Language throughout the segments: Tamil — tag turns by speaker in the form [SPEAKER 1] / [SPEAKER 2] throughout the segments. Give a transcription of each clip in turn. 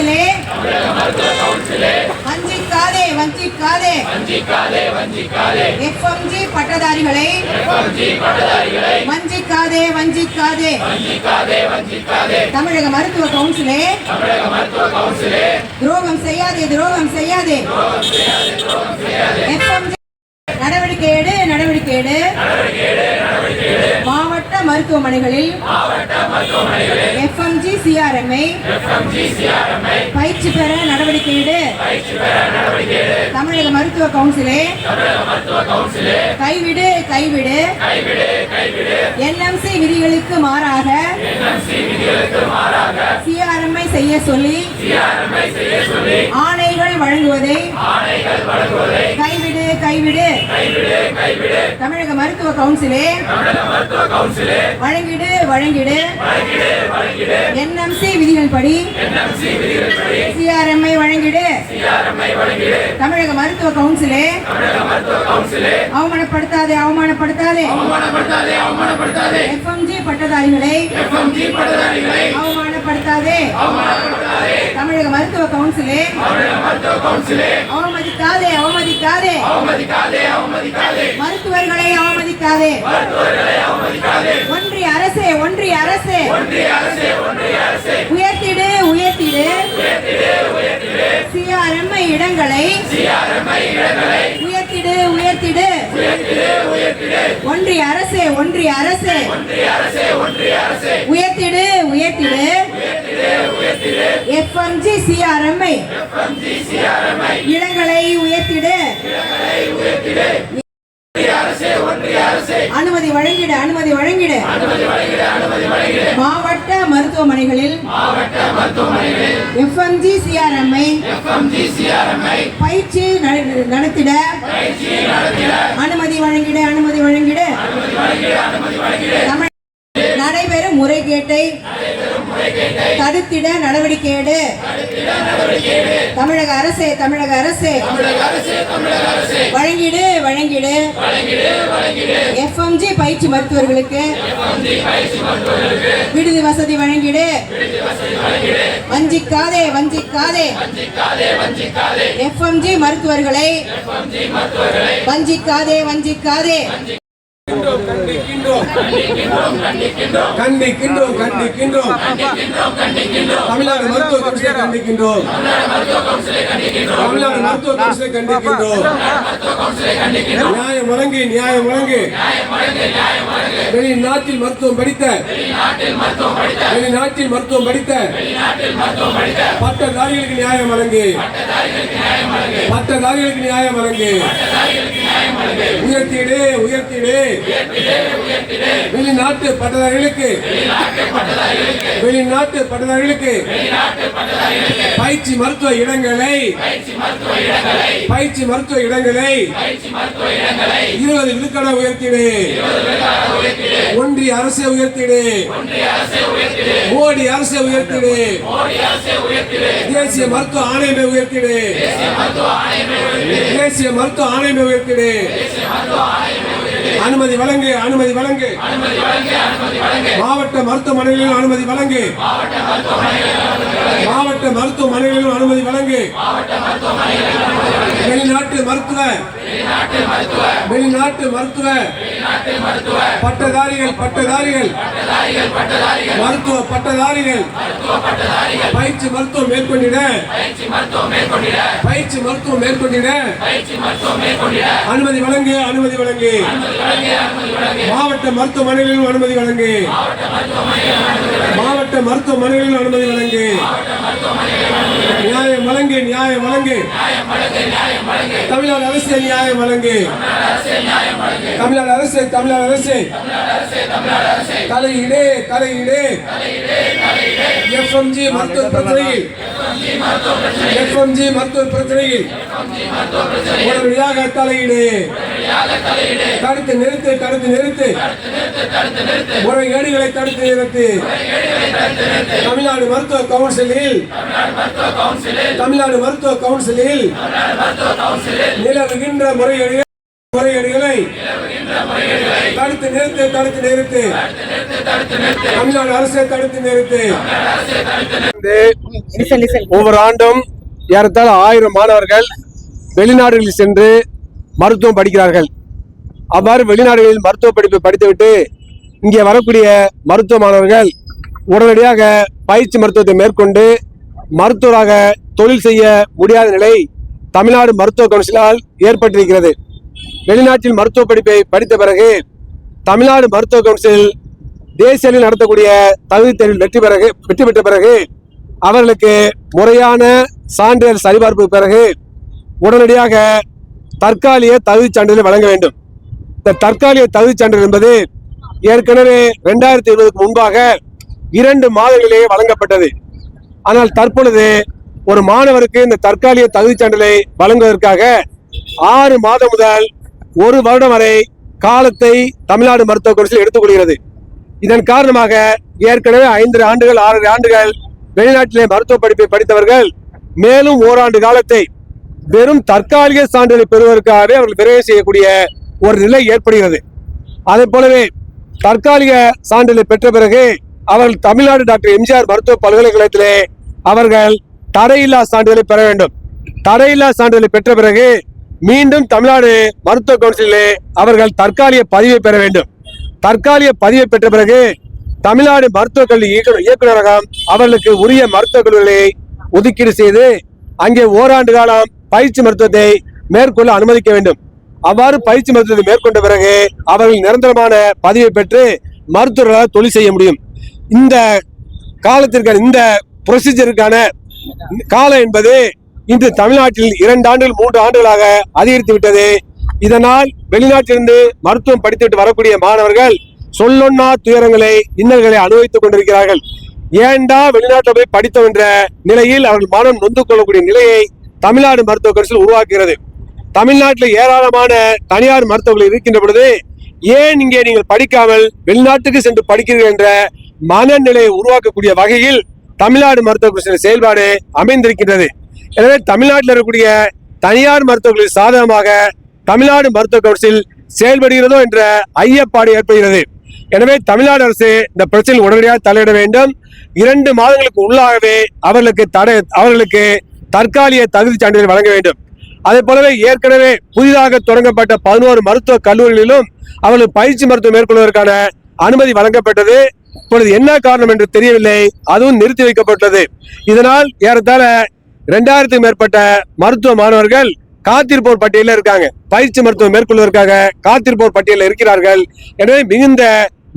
[SPEAKER 1] கவுன்சிலே வஞ்சிக்காதே வஞ்சிக்காதே எஃப்எம்ஜி பட்டதாரிகளை வஞ்சிக்காதே தமிழக மருத்துவ கவுன்சிலே துரோகம் செய்யாதே எஃப்எம்ஜி நடவடிக்கை எடு மாவட்ட மருத்துவமனைகளில் எஃப்எம்ஜி சிஆர்எம்ஐ பயிற்சி பெற நடவடிக்கை எடு. தமிழக மருத்துவ கவுன்சிலே கைவிடு என்எம்சி விதிகளுக்கு மாறாக சிஆர்எம்ஐ செய்ய சொல்லி ஆணைகள் வழங்குவதை கைவிடு. தமிழக மருத்துவ கவுன்சிலே வழங்கிடு என்எம்சி விதிகள் படி சிஆர்எம்ஐ வழங்கிடு. தமிழக மருத்துவ கவுன்சிலே அவமானப்படுத்தாதே எஃப்எம்ஜி பட்டதாரிகளை அவமானப்படுத்தாதே. தமிழக மருத்துவ கவுன்சிலே அவமதிக்காதே மருத்துவர்களை அவமதிக்காதே. ஒன்றிய அரசே உயர்த்திடு சிஆர்எம்ஐ இடங்களை உயர்த்திடு. ஒன்றிய அரசே உயர்த்திடு எஃப்எம்ஜி சிஆர்எம்ஐ இடங்களை உயர்த்திடு. அனுமதி வழங்கிடு. மாவட்ட மருத்துவமனைகளில் எஃப்எம்ஜி சிஆர்எம்ஐ பயிற்சி நடத்திட அனுமதி வழங்கிடு. நடைபெறும் முறைகேட்டை தடுத்திட நடவடிக்கை எடு. தமிழக அரசே வழங்கிடு எஃப்எம்ஜி பயிற்சி மருத்துவர்களுக்கு விடுதி வசதி வழங்கிடு. வஞ்சிக்காதே எஃப்எம்ஜி மருத்துவர்களை வஞ்சிக்காதே.
[SPEAKER 2] கண்டிக்கின்றோம் தமிழ்நாடு மருத்துவ கவுன்சிலை கண்டிக்கின்றோம். நியாயம் வழங்கு வெளிநாட்டில் மருத்துவம் படித்த பட்டதாரிகளுக்கு நியாயம் வழங்கு. உயர்த்திடு வெளிநாட்டு பட்டதாரிகளுக்கு பயிற்சி மருத்துவ இடங்களை 20 விழுக்காட உயர்த்திடு. ஒன்றிய அரசை உயர்த்திடு. மோடி அரசை உயர்த்திடு. தேசிய மருத்துவ ஆணையமை உயர்த்திடு. அனுமதி வழங்கு. மாவட்ட மருத்துவமனைகளிலும் அனுமதி வழங்கு. வெளிநாட்டு மருத்துவ பட்டதாரிகள் மருத்துவ பட்டதாரிகள் பயிற்சி மருத்துவம் மேற்கொண்டிட அனுமதி வழங்கு. மாவட்ட மருத்துவமனைகளிலும் அனுமதி வழங்கு. நியாயம் வழங்கு. தமிழ்நாடு அரசு நியாயம் வழங்கு. தமிழ்நாடு அரசு தலையீடு எஃப்எம்ஜி மருத்துவ பிரச்சனையில் உடனடியாக தலையீடு. தடுத்து நிறுத்து முறைகேடுகளை தடுத்து நிறுத்து. தமிழ்நாடு மருத்துவ கவுன்சிலில் நிலவுகின்ற முறைகேடுகளை தடுத்து நிறுத்து தமிழ்நாடு அரசை தடுத்து நிறுத்து. ஒவ்வொரு ஆண்டும் ஏறத்தாழ 1000 மாணவர்கள் வெளிநாடுகளில் சென்று மருத்துவம் படிக்கிறார்கள். அவ்வாறு வெளிநாடுகளில் மருத்துவ படிப்பை படித்துவிட்டு இங்கே வரக்கூடிய மருத்துவ மாணவர்கள் உடனடியாக பயிற்சி மருத்துவத்தை மேற்கொண்டு மருத்துவராக தொழில் செய்ய முடியாத நிலை தமிழ்நாடு மருத்துவ கவுன்சிலால் ஏற்பட்டிருக்கிறது. வெளிநாட்டில் மருத்துவ படிப்பை படித்த பிறகு தமிழ்நாடு மருத்துவ கவுன்சில் தேசிய அளவில் நடத்தக்கூடிய தகுதி தேர்வில் வெற்றி பெற்ற பிறகு அவர்களுக்கு முறையான சான்றிதழ் சரிபார்ப்பு பிறகு உடனடியாக தற்காலிக தகுதி சான்றிதழை வழங்க வேண்டும். இந்த தற்காலிக தகுதி சான்றிதழ் என்பது ஏற்கனவே 2020க்கு முன்பாக 2 மாதங்களிலேயே வழங்கப்பட்டது. ஆனால் தற்பொழுது ஒரு மாணவருக்கு இந்த தற்காலிக தகுதி சான்றிதழை வழங்குவதற்காக 6 மாதம் முதல் 1 வருடம் வரை காலத்தை தமிழ்நாடு மருத்துவ கவுன்சில் எடுத்துக்கொள்கிறது. இதன் காரணமாக ஏற்கனவே 5 ஆண்டுகள் 6 ஆண்டுகள் வெளிநாட்டிலே மருத்துவ படிப்பை படித்தவர்கள் மேலும் ஓராண்டு காலத்தை வெறும் தற்காலிக சான்றிதழை பெறுவதற்காகவே அவர்கள் விரைவு செய்யக்கூடிய ஒரு நிலை ஏற்படுகிறது. அதே போலவே தற்காலிக சான்றிதழை பெற்ற பிறகு அவர்கள் தமிழ்நாடு டாக்டர் எம்ஜிஆர் மருத்துவ பல்கலைக்கழகத்திலே அவர்கள் தடையில்லா சான்றிதழை பெற வேண்டும். தடையில்லா சான்றிதழை பெற்ற பிறகு மீண்டும் தமிழ்நாடு மருத்துவ கவுன்சிலே அவர்கள் தற்காலிக பதிவை பெற வேண்டும். தற்காலிக பதிவை பெற்ற பிறகு தமிழ்நாடு மருத்துவக் கல்வி இயக்குநரகம் அவர்களுக்கு உரிய மருத்துவக் கல்லூரிகளை ஒதுக்கீடு செய்து அங்கே ஓராண்டு காலம் பயிற்சி மருத்துவத்தை மேற்கொள்ள அனுமதிக்க வேண்டும். அவ்வாறு பயிற்சி மருத்துவத்தை மேற்கொண்ட பிறகு அவர்கள் நிரந்தரமான பதிவை பெற்று மருத்துவர்களாக தொழில் செய்ய முடியும். இந்த காலத்திற்கான இந்த ப்ரொசீஜருக்கான காலம் என்பது இன்று தமிழ்நாட்டில் 2 ஆண்டுகள் 3 ஆண்டுகளாக அதிகரித்து விட்டது. இதனால் வெளிநாட்டிலிருந்து மருத்துவம் படித்துவிட்டு வரக்கூடிய மாணவர்கள் சொல்லொன்னா துயரங்களை இன்னல்களை அனுபவித்துக் கொண்டிருக்கிறார்கள். ஏண்டா வெளிநாட்டில் போய் படித்தோம் என்ற நிலையில் அவர்கள் மனம் நொந்து கொள்ளக்கூடிய நிலையை தமிழ்நாடு மருத்துவ கவுன்சில் உருவாக்குகிறது. தமிழ்நாட்டில் ஏராளமான தனியார் மருத்துவர்கள் இருக்கின்ற பொழுது ஏன் இங்கே நீங்கள் படிக்காமல் வெளிநாட்டுக்கு சென்று படிக்கிறீர்கள் என்ற மனநிலையை உருவாக்கக்கூடிய வகையில் தமிழ்நாடு மருத்துவ கவுன்சிலின் செயல்பாடு அமைந்திருக்கின்றது. எனவே தமிழ்நாட்டில் இருக்கக்கூடிய தனியார் மருத்துவர்களின் சாதகமாக தமிழ்நாடு மருத்துவ கவுன்சில் செயல்படுகிறதோ என்ற ஐயப்பாடு ஏற்படுகிறது. எனவே தமிழ்நாடு அரசு இந்த பிரச்சனையில் உடனடியாக தலையிட வேண்டும். 2 மாதங்களுக்கு உள்ளாகவே அவர்களுக்கு தற்காலிக தகுதி சான்றிதழ் வழங்க வேண்டும். அதே போலவே ஏற்கனவே புதிதாக தொடங்கப்பட்ட 11 மருத்துவ கல்லூரிகளிலும் அவர்களுக்கு பயிற்சி மருத்துவம் மேற்கொள்வதற்கான அனுமதி வழங்கப்பட்டது. இப்பொழுது என்ன காரணம் என்று தெரியவில்லை, அதுவும் நிறுத்தி வைக்கப்பட்டது. இதனால் ஏறத்தாழ 2000க்கும் மேற்பட்ட மருத்துவ மாணவர்கள் காத்திருப்போர் பட்டியலில் இருக்காங்க. பயிற்சி மருத்துவம் மேற்கொள்வதற்காக காத்திருப்போர் பட்டியலில் இருக்கிறார்கள். எனவே மிகுந்த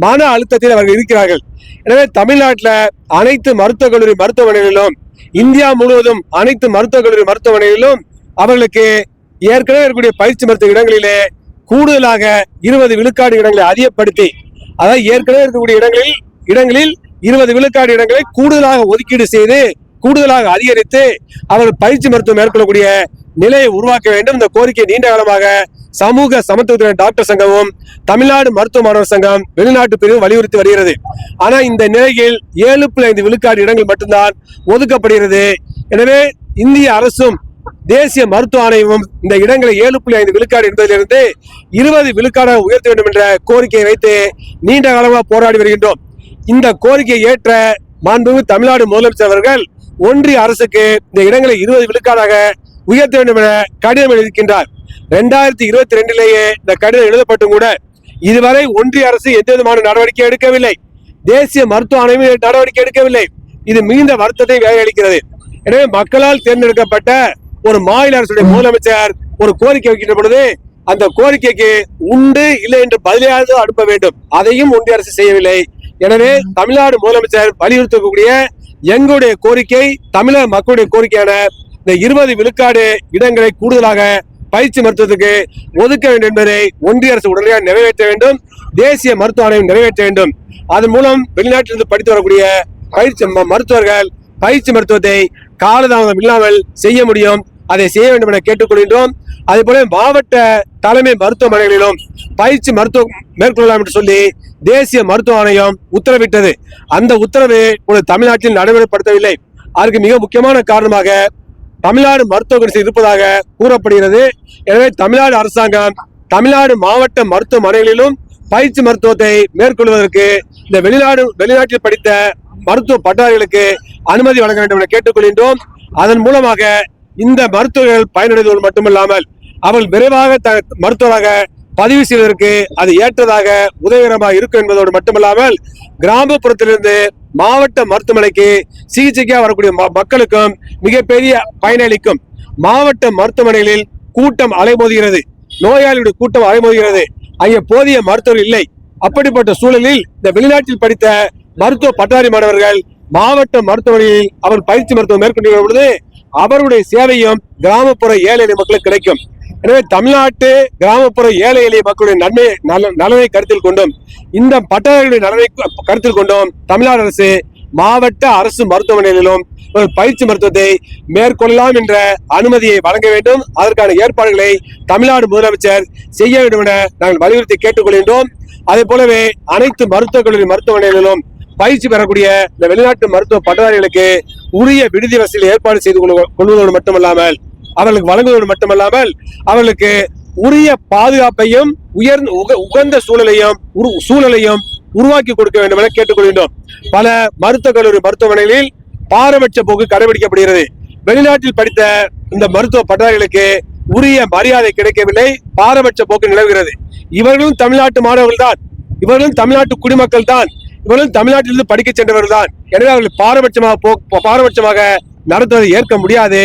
[SPEAKER 2] மன அழுத்தத்தில் அவர்கள் இருக்கிறார்கள். எனவே தமிழ்நாட்டில் அனைத்து மருத்துவக் கல்லூரி மருத்துவமனைகளிலும் இந்தியா முழுவதும் அனைத்து மருத்துவக் கல்லூரி மருத்துவமனைகளிலும் அவர்களுக்கு ஏற்கனவே இருக்கக்கூடிய பயிற்சி மருத்துவ இடங்களிலே கூடுதலாக 20 விழுக்காடு இடங்களை அதிகப்படுத்தி, அதாவது ஏற்கனவே இருக்கக்கூடிய இடங்களில் 20 விழுக்காடு இடங்களை கூடுதலாக ஒதுக்கீடு செய்து கூடுதலாக அதிகரித்து அவர்கள் பயிற்சி மருத்துவம் மேற்கொள்ளக்கூடிய நிலையை உருவாக்க வேண்டும். இந்த கோரிக்கை நீண்ட காலமாக சமூக சமத்துவ டாக்டர் சங்கமும் தமிழ்நாடு மருத்துவ மாணவர் சங்கம் வெளிநாட்டு பிரிவு வலியுறுத்தி வருகிறது. ஆனா இந்த நிலையில் 7.5 விழுக்காடு இடங்கள் மட்டும்தான் ஒதுக்கப்படுகிறது. எனவே இந்திய அரசும் தேசிய மருத்துவ ஆணையமும் இந்த இடங்களை 7.5 விழுக்காடு என்பதிலிருந்து 20 விழுக்காடாக உயர்த்த வேண்டும் என்ற கோரிக்கையை வைத்து நீண்ட காலமாக போராடி வருகின்றோம். இந்த கோரிக்கையை ஏற்ற மாண்புமிகு தமிழ்நாடு முதலமைச்சர் அவர்கள் ஒன்றிய அரசுக்கு இந்த இடங்களை 20 விழுக்காடாக உயர்த்த வேண்டும் என கடிதம் எழுதியிருக்கின்றார். 2022 இந்த கடிதம் எழுதப்பட்டும் கூட இதுவரை ஒன்றிய அரசு எந்த விதமான நடவடிக்கை எடுக்கவில்லை. தேசிய மருத்துவ ஆணையம் நடவடிக்கை எடுக்கவில்லை. இது மிகுந்த வருத்தத்தை வேலையளிக்கிறது. எனவே மக்களால் தேர்ந்தெடுக்கப்பட்ட ஒரு மாநில அரசுடைய முதலமைச்சர் ஒரு கோரிக்கை வைக்கின்ற பொழுது அந்த கோரிக்கைக்கு உண்டு இல்லை என்று பதிலாக அனுப்ப வேண்டும். அதையும் ஒன்றிய அரசு செய்யவில்லை. எனவே தமிழ்நாடு முதலமைச்சர் வலியுறுத்தக்கூடிய எங்களுடைய கோரிக்கை, தமிழக மக்களுடைய கோரிக்கையான இந்த 20 விழுக்காடு இடங்களை கூடுதலாக பயிற்சி மருத்துவத்துக்கு ஒதுக்க வேண்டும் என்பதை ஒன்றிய அரசு உடனடியாக நிறைவேற்ற வேண்டும். தேசிய மருத்துவ ஆணையம் நிறைவேற்ற வேண்டும். அதன் மூலம் வெளிநாட்டிலிருந்து படித்து வரக்கூடிய மருத்துவர்கள் பயிற்சி மருத்துவத்தை காலதாமதம் இல்லாமல் செய்ய முடியும். அதை செய்ய வேண்டும் என கேட்டுக்கொள்கின்றோம். அதே போல மாவட்ட தலைமை மருத்துவமனைகளிலும் பயிற்சி மருத்துவம் மேற்கொள்ளலாம் என்று சொல்லி தேசிய மருத்துவ ஆணையம் உத்தரவிட்டது. அந்த உத்தரவு ஒரு தமிழ்நாட்டில் நடைமுறைப்படுத்தவில்லை. அதற்கு மிக முக்கியமான காரணமாக தமிழ்நாடு மருத்துவ கவுன்சில் இருப்பதாக கூறப்படுகிறது. எனவே தமிழ்நாடு அரசாங்கம் தமிழ்நாடு மாவட்ட மருத்துவமனைகளிலும் பயிற்சி மருத்துவத்தை மேற்கொள்வதற்கு இந்த வெளிநாட்டில் படித்த மருத்துவ பட்டதாரிகளுக்கு அனுமதி வழங்க வேண்டும் என கேட்டுக்கொள்கின்றோம். அதன் மூலமாக இந்த மருத்துவர்கள் பயனடைவது மட்டுமல்லாமல் அவர்கள் விரைவாக மருத்துவராக பதிவு செய்வதற்கு அது ஏற்றதாக உதவிகரமாக இருக்கும் என்பதோடு மட்டுமல்லாமல் கிராமப்புறத்திலிருந்து மாவட்ட மருத்துவமனைக்கு சிகிச்சைக்காக வரக்கூடிய மக்களுக்கும் மிகப்பெரிய பயனளிக்கும். மாவட்ட மருத்துவமனைகளில் கூட்டம் அலைமோதுகிறது, நோயாளிகளுடைய கூட்டம் அலைமோதுகிறது, அங்கே போதிய மருத்துவர்கள் இல்லை. அப்படிப்பட்ட சூழலில் இந்த வெளிநாட்டில் படித்த மருத்துவ பட்டதாரி மாணவர்கள் மாவட்ட மருத்துவமனையில் அவர் பயிற்சி மருத்துவம் மேற்கொள்கிற பொழுது அவருடைய சேவையும் கிராமப்புற ஏழை எளிய மக்களுக்கு கிடைக்கும். எனவே தமிழ்நாட்டு கிராமப்புற ஏழை எளிய மக்களுடைய நலனை கருத்தில் கொண்டும் இந்த பட்டதாரிகளுடைய நலனை கருத்தில் கொண்டும் தமிழ்நாடு அரசு மாவட்ட அரசு மருத்துவமனைகளிலும் பயிற்சி மருத்துவத்தை மேற்கொள்ளலாம் என்ற அனுமதியை வழங்க வேண்டும். அதற்கான ஏற்பாடுகளை தமிழ்நாடு முதலமைச்சர் செய்ய வேண்டும் என நாங்கள் வலியுறுத்தி கேட்டுக்கொள்கின்றோம். அதே போலவே அனைத்து மருத்துவக் கல்லூரி மருத்துவமனைகளிலும் பயிற்சி பெறக்கூடிய இந்த வெளிநாட்டு மருத்துவ பட்டதாரிகளுக்கு உரிய விடுதி வசதியில் ஏற்பாடு செய்து கொள்வதோடு மட்டுமல்லாமல் அவர்களுக்கு வழங்குவதோடு மட்டுமல்லாமல் அவர்களுக்கு உரிய பாதுகாப்பையும் உகந்த சூழலையும் உருவாக்கி கொடுக்க வேண்டும் என கேட்டுக்கொள்கின்றோம். பல மருத்துவக் கல்லூரி மருத்துவமனைகளில் பாரபட்ச போக்கு கடைபிடிக்கப்படுகிறது. வெளிநாட்டில் படித்த இந்த மருத்துவ பட்டதாரிகளுக்கு உரிய மரியாதை கிடைக்கவில்லை, பாரபட்ச போக்கு நிலவுகிறது. இவர்களும் தமிழ்நாட்டு மாணவர்கள் தான், இவர்களும் தமிழ்நாட்டு குடிமக்கள் தான், இவர்களும் தமிழ்நாட்டிலிருந்து படிக்க சென்றவர்கள் தான். எனவே அவர்கள் பாரபட்சமாக நடத்துவதை ஏற்க முடியாது.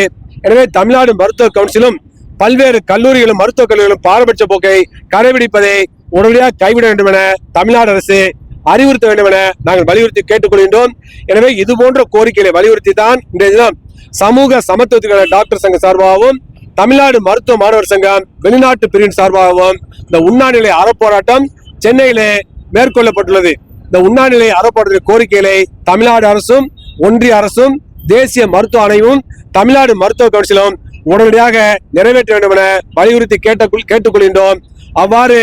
[SPEAKER 2] எனவே தமிழ்நாடு மருத்துவ கவுன்சிலும் பல்வேறு கல்லூரிகளும் மருத்துவக் கல்லூரிகளும் பாரபட்ச போக்கை கடைபிடிப்பதை உடனடியாக கைவிட வேண்டும் என தமிழ்நாடு அரசு அறிவுறுத்த வேண்டும் என நாங்கள் வலியுறுத்தி கேட்டுக்கொள்கின்றோம். எனவே இது போன்ற கோரிக்கைகளை வலியுறுத்தி தான் இன்றைய தினம் சமூக சமத்துவத்துக்கான டாக்டர் சங்க சார்பாகவும் தமிழ்நாடு மருத்துவ மாணவர் சங்கம் வெளிநாட்டு பிரிவின் சார்பாகவும் இந்த உண்ணாநிலை அறப்போராட்டம் சென்னையிலே மேற்கொள்ளப்பட்டுள்ளது. இந்த உண்ணாநிலை அறப்போராட்ட கோரிக்கைகளை தமிழ்நாடு அரசும் ஒன்றிய அரசும் தேசிய மருத்துவ ஆணையமும் தமிழ்நாடு மருத்துவ கவுன்சிலும் உடனடியாக நிறைவேற்ற வேண்டும் என வலியுறுத்தி கேட்டுக்கொள்கின்றோம். அவ்வாறு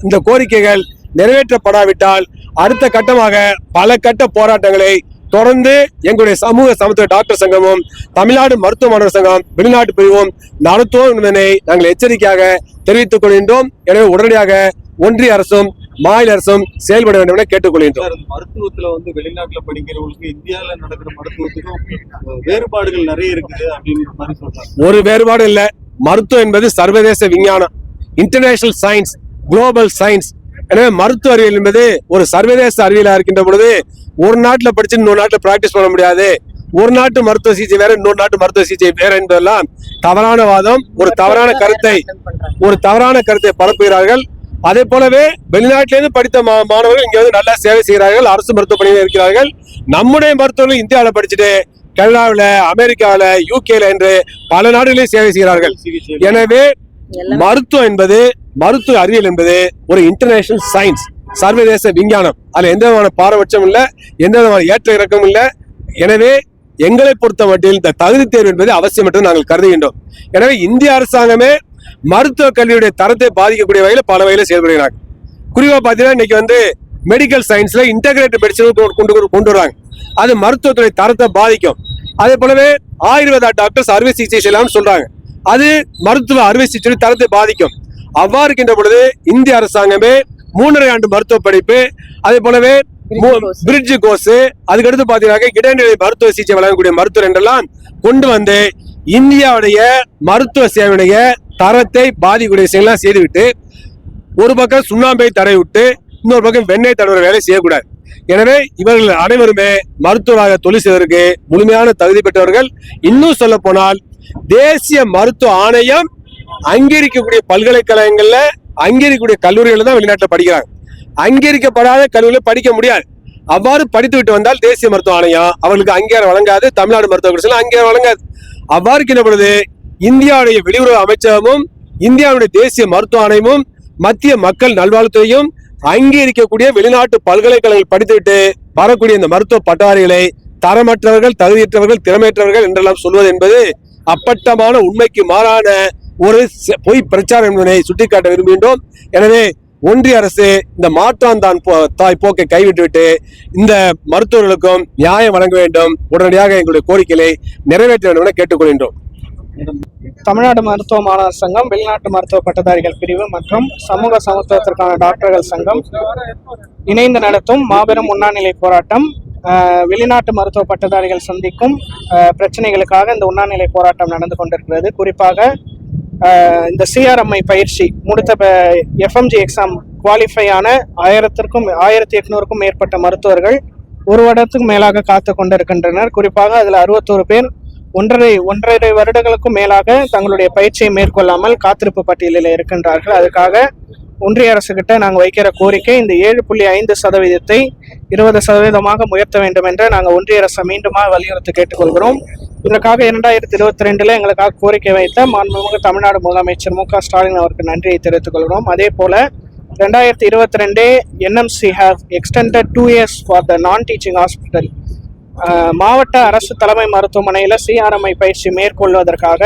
[SPEAKER 2] இந்த கோரிக்கைகள் நிறைவேற்றப்படாவிட்டால் அடுத்த கட்டமாக பல கட்ட போராட்டங்களை தொடர்ந்து எங்களுடைய சமூக சமத்துவ டாக்டர் சங்கமும் தமிழ்நாடு மருத்துவ மாணவர் சங்கம் வெளிநாட்டு பிரிவும் நடத்துவோம் என்பதனை நாங்கள் எச்சரிக்கையாக தெரிவித்துக் கொள்கின்றோம். எனவே உடனடியாக ஒன்றிய அரசும் மாநில அரசும் செயல்பட வேண்டும் என கேட்டுக்கொள்கின்றோம்.
[SPEAKER 3] மருத்துவத்துல வெளிநாட்டுல படிக்கிறவங்களுக்கு இந்தியாவில நடக்கிற மருத்துவத்துக்கும் வேறுபாடுகள் நிறைய இருக்குது அப்படிங்கிற மாதிரி சொல்றாங்க.
[SPEAKER 2] ஒரு வேறுபாடு இல்ல. மருத்துவம் என்பது சர்வதேச விஞ்ஞானம், இன்டர்நேஷனல் சயின்ஸ், குளோபல் சயின்ஸ். எனவே மருத்துவ அறிவியல் என்பது ஒரு சர்வதேச அறிவியலா இருக்கின்ற பொழுது ஒரு நாட்டுல படிச்சு இன்னொரு நாட்டுல பிராக்டிஸ் பண்ண முடியாது. ஒரு நாட்டு மருத்துவ சிகிச்சை வேற, இன்னொரு நாட்டு மருத்துவ சிகிச்சை வேற என்பதெல்லாம் தவறான வாதம், ஒரு தவறான கருத்தை பரப்புகிறார்கள். அதே போலவே வெளிநாட்டிலிருந்து படித்த மாணவர்கள் இங்க வந்து நல்லா சேவை செய்கிறார்கள், அரசு மருத்துவ பணியில் இருக்கிறார்கள். நம்முடைய மருத்துவர்கள் இந்தியாவில படிச்சுட்டு கனடாவில, அமெரிக்காவில, யூகேல என்று பல நாடுகளில் சேவை செய்கிறார்கள். எனவே மருத்துவம் என்பது, மருத்துவ அறிவியல் என்பது ஒரு இன்டர்நேஷனல் சயின்ஸ், சர்வதேச விஞ்ஞானம். அதுல எந்த விதமான பாரபட்சம் இல்ல, எந்த விதமான ஏற்ற இறக்கம் இல்ல. எனவே எங்களை பொறுத்த மட்டில் இந்த தகுதி தேர்வு என்பது அவசியம் என்று நாங்கள் கருதுகின்றோம். எனவே இந்திய அரசாங்கமே மருத்துவ கல்வியுடைய தரத்தை பாதிக்கக்கூடிய வகையில் பல வகையில செயல்படுகிறாங்க. குறிப்பா பாத்தீங்கன்னா இன்னைக்கு வந்து மெடிக்கல் சயின்ஸ்ல இன்டகிரேட்டட் மெடிசன் கொண்டு வராங்க. அது மருத்துவத்துறை தரத்தை பாதிக்கும். அதே போலவே ஆயுர்வேதா டாக்டர்ஸ் அறுவை சிகிச்சை செய்யலாம்னு சொல்றாங்க. அது மருத்துவ அறுவை சிகிச்சை தரத்தை பாதிக்கும். அவ்வாறு இருக்கின்ற பொழுது இந்திய அரசாங்கமே 3.5 ஆண்டு மருத்துவ படிப்பு, அதே போலவே பிரிட்ஜ் கோர்ஸ், அதுக்கடுத்து பாத்தீங்கன்னா இடைநிலை மருத்துவ சிகிச்சை வழங்கக்கூடிய மருத்துவர் என்றெல்லாம் கொண்டு வந்து இந்தியாவுடைய மருத்துவ சேவையுடைய தரத்தை பாதிக்கூடிய செயலாம் செய்துவிட்டு ஒரு பக்கம் சுண்ணாம்பை தடை விட்டு இன்னொரு பக்கம் வெண்ணெய் தடவை வேலை செய்யக்கூடாது. எனவே இவர்கள் அனைவருமே மருத்துவராக தொழில் செய்வதற்கு முழுமையான தகுதி பெற்றவர்கள். இன்னும் சொல்ல போனால் தேசிய மருத்துவ ஆணையம் அங்கீகரிக்கக்கூடிய பல்கலைக்கழகங்கள்ல அங்கீகரிக்கக்கூடிய கல்லூரிகள் தான் வெளிநாட்டில் படிக்கிறாங்க. அங்கீகரிக்கப்படாத கல்லூரியில் படிக்க முடியாது. அவ்வாறு படித்து விட்டு வந்தால் தேசிய மருத்துவ ஆணையம் அவர்களுக்கு அங்கீகாரம் வழங்காது, தமிழ்நாடு மருத்துவ கவுன்சில் அங்கீகாரம் வழங்காது. அவ்வாறு இருக்கின்ற பொழுது இந்தியாவுடைய வெளியுறவு அமைச்சகமும் இந்தியாவுடைய தேசிய மருத்துவ ஆணையமும் மத்திய மக்கள் நல்வாழ்வுத்துறையும் அங்கீகரிக்கக்கூடிய வெளிநாட்டு பல்கலைக்கழகங்கள் படித்துவிட்டு வரக்கூடிய இந்த மருத்துவ பட்டதாரிகளை தரமற்றவர்கள், தகுதியற்றவர்கள், திறமையற்றவர்கள் என்றெல்லாம் சொல்வது என்பது அப்பட்டமான உண்மைக்கு மாறான ஒரு பொய் பிரச்சாரம் என்பதை சுட்டிக்காட்ட விரும்புகின்றோம். எனவே ஒன்றிய அரசு இந்த மாற்றான் தாய் போக்கை கைவிட்டுவிட்டு இந்த மருத்துவர்களுக்கும் நியாயம் வழங்க வேண்டும். உடனடியாக எங்களுடைய கோரிக்கைகளை நிறைவேற்ற வேண்டும் என கேட்டுக்கொள்கின்றோம்.
[SPEAKER 4] தமிழ்நாடு மருத்துவ மாணவர் சங்கம், வெளிநாட்டு மருத்துவ பட்டதாரிகள் பிரிவு மற்றும் சமூக சமத்துவத்திற்கான டாக்டர்கள் சங்கம் இணைந்து நடத்தும் மாபெரும் உண்ணாநிலை போராட்டம். வெளிநாட்டு மருத்துவ பட்டதாரிகள் சந்திக்கும் பிரச்சனைகளுக்காக இந்த உண்ணாநிலை போராட்டம் நடந்து கொண்டிருக்கிறது. குறிப்பாக இந்த சிஆர்எம்ஐ பயிற்சி முடித்த எஃப்எம்ஜி எக்ஸாம் குவாலிஃபை ஆன 1800க்கும் மேற்பட்ட மருத்துவர்கள் ஒரு வருடத்துக்கு மேலாக காத்து கொண்டிருக்கின்றனர். குறிப்பாக அதில் 61 பேர் ஒன்றரை வருடங்களுக்கும் மேலாக தங்களுடைய பயிற்சியை மேற்கொள்ளாமல் காத்திருப்பு பட்டியலில் இருக்கின்றார்கள். அதுக்காக ஒன்றிய அரசுகிட்ட நாங்கள் வைக்கிற கோரிக்கை, இந்த 7.5% 20% உயர்த்த வேண்டும் என்று நாங்கள் ஒன்றிய அரசை மீண்டுமா வலியுறுத்தி கேட்டுக்கொள்கிறோம். இதற்காக 2022 எங்களுக்காக கோரிக்கை வைத்த மாண்புமிகு தமிழ்நாடு முதலமைச்சர் மு.க. ஸ்டாலின் அவருக்கு நன்றியை தெரிவித்துக் கொள்கிறோம். அதே போல 2022 NMC have extended 2 years for the non-teaching hospital. மாவட்ட அரசு தலைமை மருத்துவமனையில் சிஆர்எம்ஐ பயிற்சி மேற்கொள்வதற்காக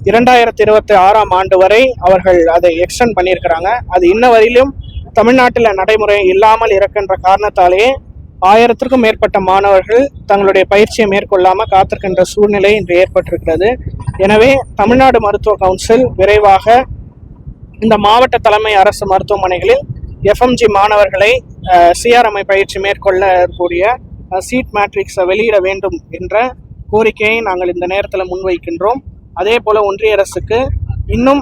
[SPEAKER 4] 2026 ஆண்டு வரை அவர்கள் அதை எக்ஸ்டெண்ட் பண்ணியிருக்கிறாங்க. அது இன்ன வரையிலும் தமிழ்நாட்டில் நடைமுறை இல்லாமல் இருக்கின்ற காரணத்தாலேயே 1000க்கும் மேற்பட்ட மாணவர்கள் தங்களுடைய பயிற்சியை மேற்கொள்ளாமல் காத்திருக்கின்ற சூழ்நிலை இன்று ஏற்பட்டிருக்கிறது. எனவே தமிழ்நாடு மருத்துவ கவுன்சில் விரைவாக இந்த மாவட்ட தலைமை அரசு மருத்துவமனைகளில் எஃப்எம்ஜி மாணவர்களை சிஆர்எம்ஐ பயிற்சி மேற்கொள்ளக்கூடிய சீட் மேட்ரிக்ஸை வெளியிட வேண்டும் என்ற கோரிக்கையை நாங்கள் இந்த நேரத்தில் முன்வைக்கின்றோம். அதே போல் ஒன்றிய அரசுக்கு இன்னும்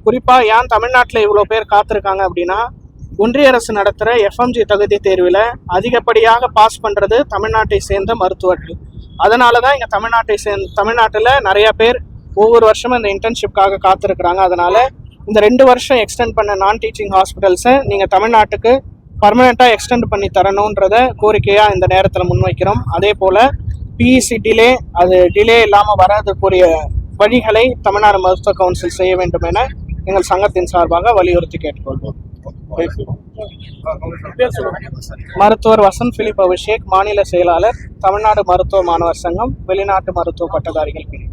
[SPEAKER 4] குறிப்பாக ஏன் தமிழ்நாட்டில் இவ்வளோ பேர் காத்திருக்காங்க அப்படின்னா, ஒன்றிய அரசு நடத்துகிற எஃப்எம்ஜி தகுதி தேர்வில் அதிகப்படியாக பாஸ் பண்ணுறது தமிழ்நாட்டை சேர்ந்த மருத்துவர்கள். அதனால தான் இங்கே தமிழ்நாட்டில் நிறையா பேர் ஒவ்வொரு வருஷமும் இந்த இன்டர்ன்ஷிப்காக காத்திருக்கிறாங்க. அதனால் இந்த 2 வருஷம் எக்ஸ்டெண்ட் பண்ண நான் டீச்சிங் ஹாஸ்பிட்டல்ஸை நீங்கள் தமிழ்நாட்டுக்கு பர்மனெண்ட்டாக எக்ஸ்டெண்ட் பண்ணி தரணுன்றத கோரிக்கையாக இந்த நேரத்தில் முன்வைக்கிறோம். அதே போல் பிஇசி டிலே இல்லாமல் வராதுக்குரிய வழிகளை தமிழ்நாடு மருத்துவ கவுன்சில் செய்ய வேண்டும் என எங்கள் சங்கத்தின் சார்பாக வலியுறுத்தி கேட்டுக்கொள்வோம். மருத்துவர் வசந்த் பிலிப் அபிஷேக், மாநில செயலாளர், தமிழ்நாடு மருத்துவ மாணவர் சங்கம், வெளிநாட்டு மருத்துவ பட்டதாரிகள் பிரிவு.